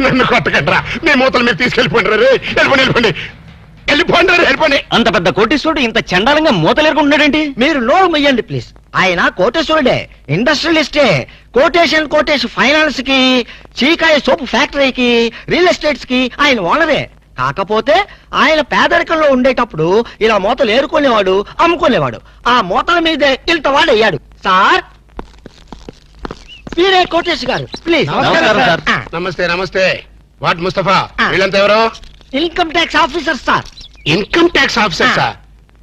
నన్ను కొట్టకండ్రా మీ మూతలు మీరు తీసుకెళ్ళిపోండి రే. వెళ్ళిపోండి వెళ్ళిపోండి. అంత పెద్ద కోటీశ్వరుడు ఇంత చండాలంగా మూతలేరుకుంటున్నాడేంటి? మీరు నోరు మొయ్యండి ప్లీజ్. ఆయన కోటేశ్వరుడే, ఇండస్ట్రియలిస్టే. కోటేషన్ ఫైనాన్స్ కి, చీకాయ సోప్ ఫ్యాక్టరీకి, రియల్ ఎస్టేట్స్ కి ఆయన ఓనరే. కాకపోతే ఆయన పేదరికంలో ఉండేటప్పుడు ఇలా మూతలు ఏరుకునేవాడు, అమ్ముకునేవాడు. ఆ మూతల మీదే ఇంత వాడయ్యాడు. సార్ వీరే కోటేష్ గారు, ప్లీజ్. నమస్తే. వాట్ ముస్తఫా, వీళ్ళంతా ఎవరో? Income tax officer sir. Income tax officer sir.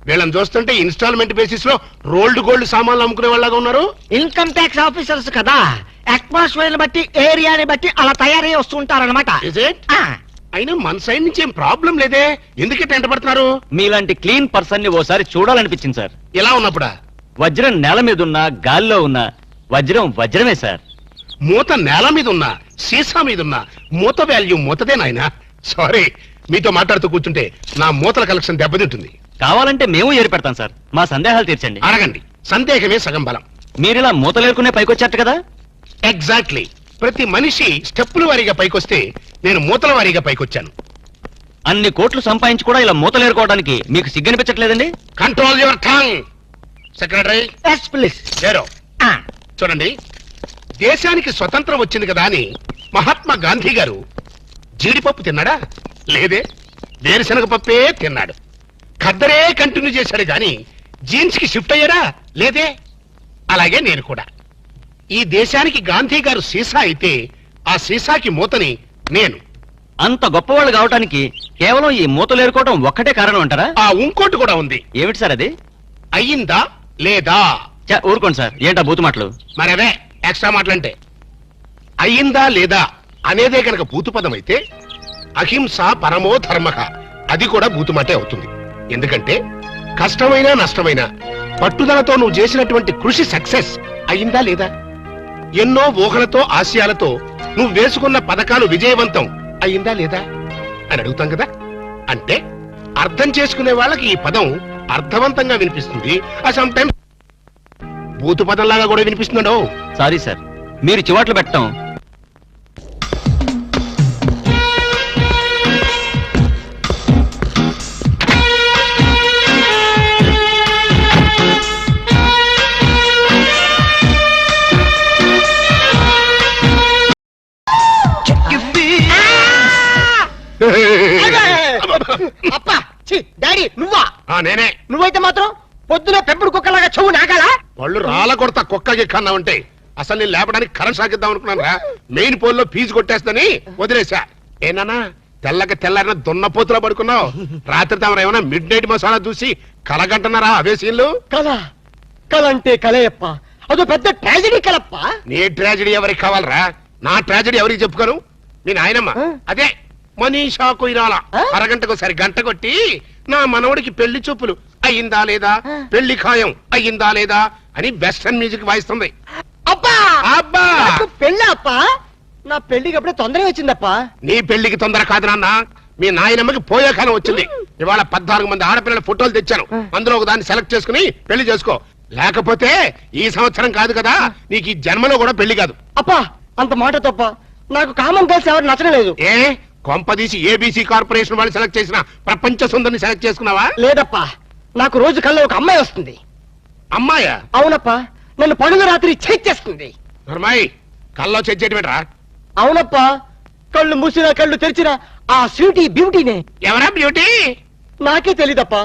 వీళ్ళని చూస్తుంటే ఇన్స్టాల్మెంట్ బేసిస్ లో రోల్డ్ గోల్డ్ సామాన్లు అమ్ముకునే వాళ్ళగా ఉన్నారు. ఇన్కమ్ ట్యాక్స్ ఆఫీసర్స్ కదా, అట్మాస్ఫియర్ బట్టి, ఏరియాని బట్టి అలా తయారై వస్తుంటారనమాట. అయినా మన సైడ్ నుంచి ఏం ప్రాబ్లం లేదే, ఎందుకే టెంట పడుతున్నారు? మీలాంటి క్లీన్ పర్సన్ ని ఓసారి చూడాలనిపించింది సార్. ఎలా ఉన్నప్పుడా? వజ్రం నేల మీద ఉన్నా, గాల్లో ఉన్నా వజ్రం వజ్రమే సార్. మూత నేల మీద ఉన్నా, సీసా మీద ఉన్నా మూత వాల్యూ మూతదే నాయనా. సారీ, మీతో మాట్లాడుతూ కూర్చుంటే నా మూతల కలెక్షన్ దెబ్బతింటుంది. కావాలంటే మేము ఏర్పెడతాం సార్, మా సందేహాలు తీర్చండి. అడగండి, సందేహమే సగం బలం. మీరిలా మూతలేరుకునే పైకొచ్చారు కదా? ఎగ్జాక్ట్లీ. ప్రతి మనిషి స్టెప్పుల వారీగా పైకొస్తే నేను మూతల వారీగా పైకొచ్చాను. అన్ని కోట్లు సంపాదించి కూడా ఇలా మూతలేరుకోవడానికి మీకు సిగ్గనిపించట్లేదండి? Control your tongue. సెక్రటరీ లేరో. చూడండి, దేశానికి స్వతంత్రం వచ్చింది కదా అని మహాత్మా గాంధీ గారు జీడిపప్పు తిన్నాడా? లేదే. వేరుశనగ పప్పే తిన్నాడు. ఖద్దరే కంటిన్యూ చేశాడు గాని జీన్స్ కి షిఫ్ట్ అయ్యాడా? లేదే. అలాగే నేను కూడా. ఈ దేశానికి గాంధీ గారు సీసా అయితే ఆ సీసాకి మూతని నేను. అంత గొప్పవాళ్ళు కావటానికి కేవలం ఈ మూతలేరుకోవడం ఒక్కటే కారణం అంటారా? ఇంకోటి కూడా ఉంది. ఏమిటి సార్ అది? అయ్యిందా లేదా? ఊరుకోండి సార్, ఏంటా బూతు మాటలు? మరి అదే ఎక్స్ట్రా మాటలంటే. అయ్యిందా లేదా అనేదే కనుక భూతు పదం అయితే అహింస పరమో ధర్మః అది కూడా భూతుమాటే అవుతుంది. ఎందుకంటే కష్టమైనా నష్టమైనా పట్టుదలతో నువ్వు చేసినటువంటి కృషి సక్సెస్ అయ్యిందా లేదా? ఎన్నో ఊహలతో ఆశయాలతో నువ్వు వేసుకున్న పథకాలు విజయవంతం అయ్యిందా లేదా అని అడుగుతాం కదా. అంటే అర్థం చేసుకునే వాళ్ళకి ఈ పదం అర్థవంతంగా వినిపిస్తుంది. సమ్ టైమ్స్ భూతు పదంలాగా కూడా వినిపిస్తుందో. సారీ సార్, మీరు చివాట్లు పెట్టడం అప్పా డాడీ నువ్వా? నేనే. నువ్వైతే మాత్రం పొద్దున పెంపుడు కుక్కలాగా చెవు నాగాలా? వాళ్ళు రాళ్ళ కొడతా కుక్కకి కన్నా ఉంటే అసలు నేను లేపడానికి కరెంట్ సాగిద్దాం అనుకున్నాను రా. మెయిన్ పోల్ లో ఫీజు కొట్టేస్తని వదిలేసా. ఏనా తెల్లారిన దున్నపోతులా పడుకున్నావు? రాత్రి తమరు ఏమైనా మిడ్ నైట్ మసాలా చూసి కలగంటున్నారా? అవే సీన్లు. కల అంటే కలయప్ప, అదో పెద్ద ట్రాజడీ కలప్ప. నీ ట్రాజడీ ఎవరికి కావాలరా? నా ట్రాజడీ ఎవరికి చెప్పుకోను? మీ నాయనమ్మ అదే మనీషా కొయిరాల అరగంటకు సరి గంట కొట్టి నా మనవడికి పెళ్లి చూపులు అయ్యిందా లేదా, పెళ్లి ఖాయం అయ్యిందా లేదా అని వెస్టర్న్ మ్యూజిక్ వాయిస్తుంది. అబ్బా అబ్బా పెళ్ళి అప్ప, నా పెళ్లికి అప్పుడే తొందరగా వచ్చిందప్పా. నీ పెళ్లికి తొందర కాదు నాన్న, మీ నాయనమ్మకి పోయే కాలం వచ్చింది. ఇవాళ 14 మంది ఆడపిల్లల ఫోటోలు తెచ్చాను. అందులో ఒక దాన్ని సెలెక్ట్ చేసుకుని పెళ్లి చేసుకో. లేకపోతే ఈ సంవత్సరం కాదు కదా, నీకు ఈ జన్మలో కూడా పెళ్లి కాదు. అప్పా అంత మాట తప్ప, నాకు కామన్ గర్ల్స్ ఎవరు నచ్చడం లేదు. ఏ కొంపదీసి ఏబీసీ కార్పొరేషన్ వాళ్ళు సెలెక్ట్ చేసిన ప్రపంచ సుందరిని సెలెక్ట్ చేసుకున్నావా? లేదప్పా, నాకు రోజు కల్లో ఒక అమ్మాయి వస్తుంది. అమ్మాయా? అవునప్పా, నన్ను పండుగ రాత్రి చేస్తుంది. నర్మాయి కల్లో చెచ్చేటివేట్రా? అవునప్పా, కళ్ళు మూసినా కళ్ళు తెరిచినా ఆ స్వీటీ బ్యూటీనే. ఎవరా బ్యూటీ? నాకే తెలీదప్పా.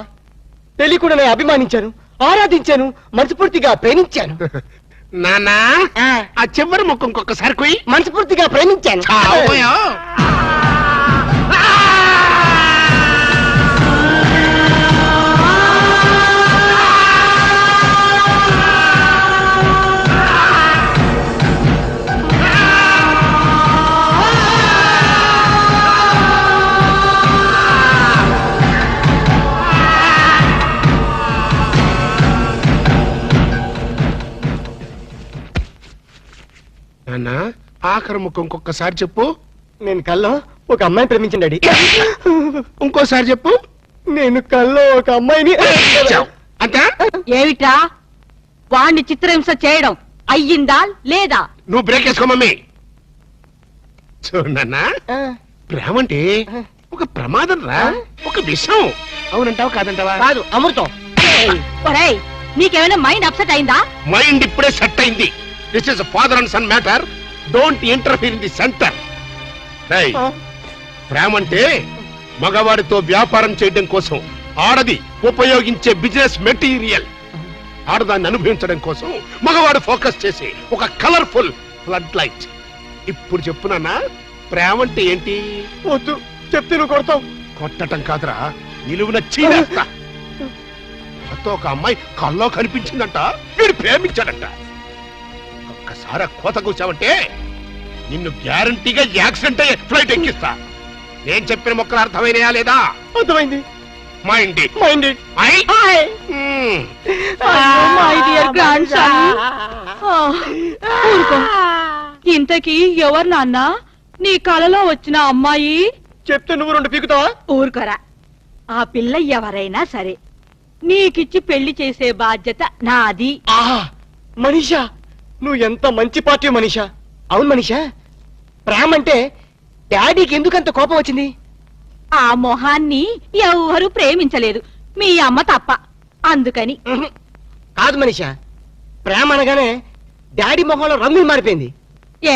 తెలియకుండా నేను అభిమానించాను, ఆరాధించాను, మనస్ఫూర్తిగా ప్రేమించాను. నానా ఆ చివరి ముక్కు ఇంకొకసారి కొయ్యి. మనస్ఫూర్తిగా ప్రేమించాను. నాన్న ఆఖరి ముక్కు ఇంకొకసారి చెప్పు. నేను కల్లో ఒక అమ్మాయిని ప్రేమించండి. ఇంకోసారి చెప్పు. నేను కల్లో ఒక అమ్మాయిని. అంతే. ఏమిట్రా వాణ్ణి చిత్రహింస చేయడం అయ్యిందా లేదా? నువ్వు బ్రేక్ వేసుకో మమ్మీ. చూడన్నా, ప్రేమ అంటే ఒక ప్రమాదం రా, ఒక విషం. అవునంటావా కాదంటావా? కాదు, అమృతం. ఒరేయ్, నీకేమైనా మైండ్ అప్సెట్ అయిందా? మైండ్ ఇప్పుడే సెట్ అయింది. This is father and son matter. Don't interfere in the centre. ప్రేమ అంటే మగవాడితో వ్యాపారం చేయడం కోసం ఆడది ఉపయోగించే బిజినెస్ మెటీరియల్. ఆడదాన్ని అనుభవించడం కోసం మగవాడు ఫోకస్ చేసి ఒక కలర్ఫుల్ ఫ్లడ్ లైట్. ఇప్పుడు చెప్పునన్నా, ప్రేమ అంటే ఏంటి? వద్దు, చెప్తే నువ్వు కొడతావు. కొట్టటం కాదురా, నిలువున చీరేస్తా. కొత్త ఒక అమ్మాయి కల్లో కనిపించిందంట, వీడు ప్రేమించాడంట. ఒక్కసారి ఆ కోత కూర్చావంటే నిన్ను గ్యారంటీగా యాక్సిడెంట్ అయ్యే ఫ్లైట్ ఎక్కిస్తా. నేను చెప్పిన మొక్కలు అర్థమైనయా లేదా? అర్థమైంది. Mind mind. My dear grand son. ఊరుకో. ఇంతకీ ఎవరు నాన్న నీ కలలో వచ్చిన అమ్మాయి? చెప్తే నువ్వు రెండు పీకుతావా? ఊరుకోరా. ఆ పిల్ల ఎవరైనా సరే నీకిచ్చి పెళ్లి చేసే బాధ్యత నాది. మనీషా, నువ్వు ఎంత మంచి పార్టీ మనీషా. అవును మనీషా, ప్రేమ అంటే డాడీకి ఎందుకంత కోపం వచ్చింది? ఆ మొహాన్ని ఎవరు ప్రేమించలేదు, మీ అమ్మ తప్ప. అందుకని. కాదు మనీషా, ప్రేమ అనగానే డాడీ మొహంలో రంగులు మారిపోయింది.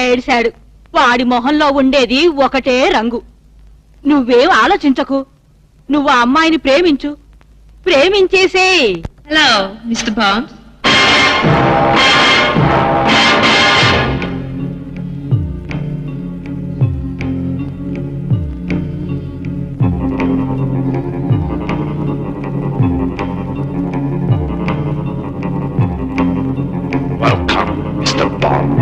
ఏడిశాడు. వాడి మొహంలో ఉండేది ఒకటే రంగు. నువ్వేం ఆలోచించకు. నువ్వు ఆ అమ్మాయిని ప్రేమించు, ప్రేమించేసే. Hello, Mr. Bond. Welcome mister bond.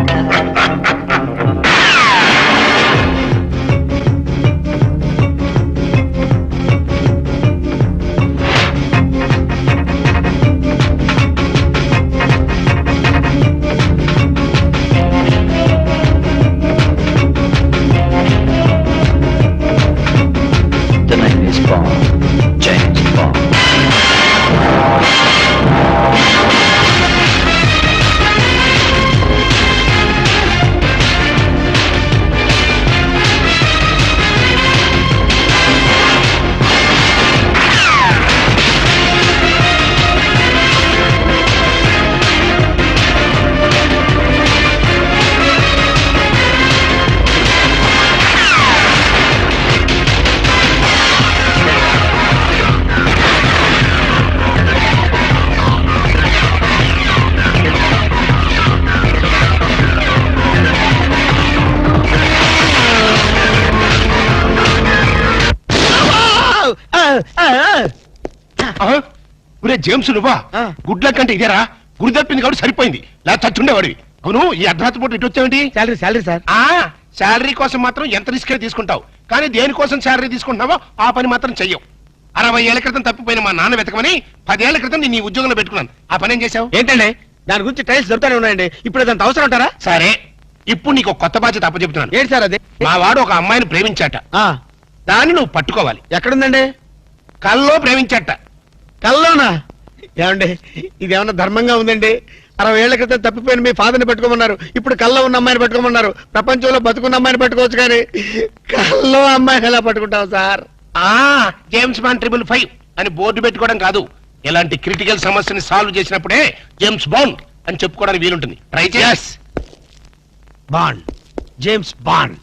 The name is Bond. James Bond. ఒరే జేమ్స్, నువ్వా? గుడ్ లక్ అంటే ఇదేరా? గురి తప్పింది కాబట్టి సరిపోయింది, లేదా చచ్చుండేవాడివి. అవును, ఈ అర్ధరాత్రి పూట ఇటు వచ్చావేంటి? Salary sir. శాలరీ కోసం మాత్రం ఎంత రిస్క్ తీసుకుంటావు, కానీ దేనికోసం శాలరీ తీసుకుంటున్నావో ఆ పని మాత్రం చెయ్యవు. 60 ఏళ్ల క్రితం తప్పిపోయిన మా నాన్న వెతకమని 10 ఏళ్ల క్రితం నేను ఈ ఉద్యోగంలో పెట్టుకున్నాను. ఆ పని ఏం చేశావు? ఏంటండి దాని గురించి టైల్స్ దొరుకుతానే ఉన్నాయండి. ఇప్పుడు అదంత అవసరం అంటారా? సరే, ఇప్పుడు నీకు ఒక కొత్త బాధ్యత అప్పచెప్తున్నాను. ఏంటి సార్ అది? మా వాడు ఒక అమ్మాయిని ప్రేమించాట, దాన్ని నువ్వు పట్టుకోవాలి. ఎక్కడుందండి? కల్లో ప్రేమించాట. కల్లోనా? ఏమండి, ఇది ఏమన్నా ధర్మంగా ఉందండి? 60 ఏళ్ల క్రితం తప్పిపోయిన మీ ఫాదర్ని పెట్టుకోమన్నారు, ఇప్పుడు కల్లో ఉన్న అమ్మాయిని పెట్టుకోమన్నారు. ప్రపంచంలో బతుకున్న అమ్మాయిని పెట్టుకోవచ్చు, కానీ కల్లో అమ్మాయిని ఎలా పట్టుకుంటావు సార్? జేమ్స్ బాండ్ 555 అని బోర్డు పెట్టుకోవడం కాదు, ఇలాంటి క్రిటికల్ సమస్యని సాల్వ్ చేసినప్పుడే జేమ్స్ బాండ్ అని చెప్పుకోవడానికి వీలుంటుంది. ట్రై చేస్. Bond, James bond.